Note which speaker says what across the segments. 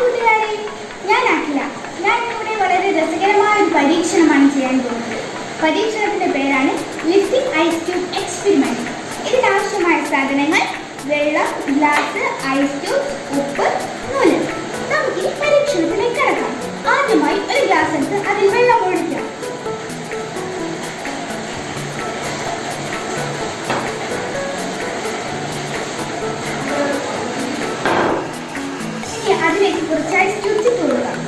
Speaker 1: കൂട്ടുകാരെ, ഞാൻ അഖില. ഞാൻ ഇവിടെ വളരെ രസകരമായ ഒരു പരീക്ഷണമാണ് ചെയ്യാൻ പോകുന്നത്. പരീക്ഷണത്തിന്റെ പേരാണ് ലിഫ്റ്റിംഗ് ഐസ് ട്യൂബ് എക്സ്പെരിമെന്റ്. ഇതിനാവശ്യമായ സാധനങ്ങൾ: വെള്ളം, ഗ്ലാസ്, ഐസ് ട്യൂബ്, ഉപ്പ്, നൂല്. നമുക്ക് ഈ പരീക്ഷണത്തിലേക്ക് കടക്കാം. ആദ്യമായി ഒരു ഗ്ലാസ് എടുത്ത് അതിൽ വെള്ളം ഒഴിക്കാം. അതിലേക്ക് കുറച്ച് ഐസ് ക്യൂബ്സ് ഇട്ട് കൊടുക്കാം.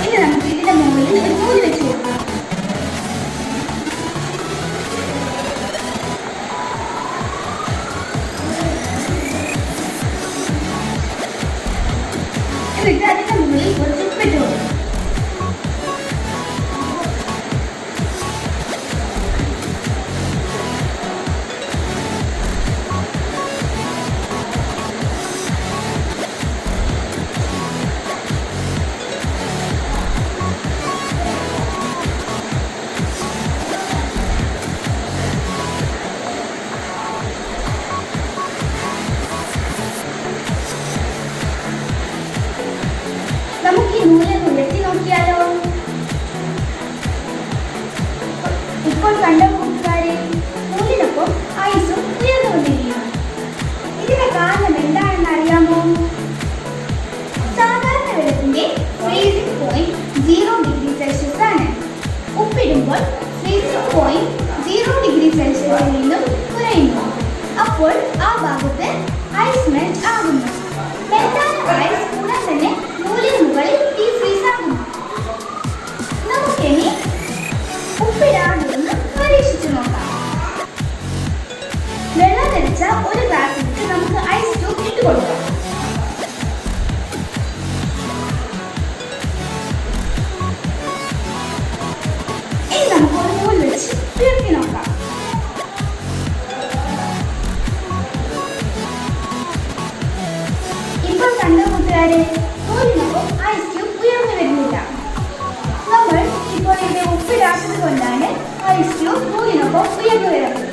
Speaker 1: ഇനി നമുക്ക് ഇതിന്റെ മുകളിൽ ഒരു നൂല് വെച്ച് കൊടുക്കാം. എന്നിട്ട് അതിന്റെ മുകളിൽ കുറച്ച് ഉപ്പിട്ട് കൊടുക്കും. നമുക്ക് ഈ നൂലൊന്ന് ഉയർത്തി നോക്കിയാലോ? ഇപ്പോൾ കണ്ട കൂട്ടുകാരെ, നൂലിനൊപ്പം ഐസും ഉയർന്നുകൊണ്ടിരിക്കുന്നു. ഇതിന്റെ കാരണം എന്താണെന്ന് അറിയാമോ? സാധാരണ വെള്ളത്തിന്റെ ഫ്രീസിംഗ് പോയിന്റ് 0 ഡിഗ്രി സെൽഷ്യസ് ആണ്. ഉപ്പിടുമ്പോൾ ഫ്രീസിംഗ് പോയിന്റ് 0 ഡിഗ്രി സെൽഷ്യസിൽ നിന്നും കുറയുന്നു. അപ്പോൾ ആ ഭാഗത്ത് ഐസ് മെൽറ്റ് ആകുന്നു. മെൽറ്റായ ഐസ് ഉടൻ തന്നെ നൂലിന് മുകളിൽ ഡീഫ്രീസ് ആകുന്നു. നമുക്കിനി ഉപ്പിടാതെയൊന്ന് പരീക്ഷിച്ചു നോക്കാം. വെള്ളം നിറച്ച ഒരു ഗ്ലാസ് എടുത്ത് നമുക്ക് ഐസ് ക്യൂബ് ഇട്ട് കൊടുക്കാം. ഇനി നമുക്ക് ഒരു നൂൽ വെച്ച് ഉയർത്തി നോക്കാം. ഇപ്പോൾ കണ്ട കൂട്ടുകാരെ, നൂലിനൊപ്പം ഐസ് ക്യൂബ് ഉയർന്നു വരുന്നില്ല. നമ്മൾ ഇപ്പോൾ ഇവിടെ ഉപ്പിടാത്തത് കൊണ്ടാണ് ഐസ് ക്യൂബ് നൂലിനൊപ്പം ഉയർന്നു വരുന്നത്.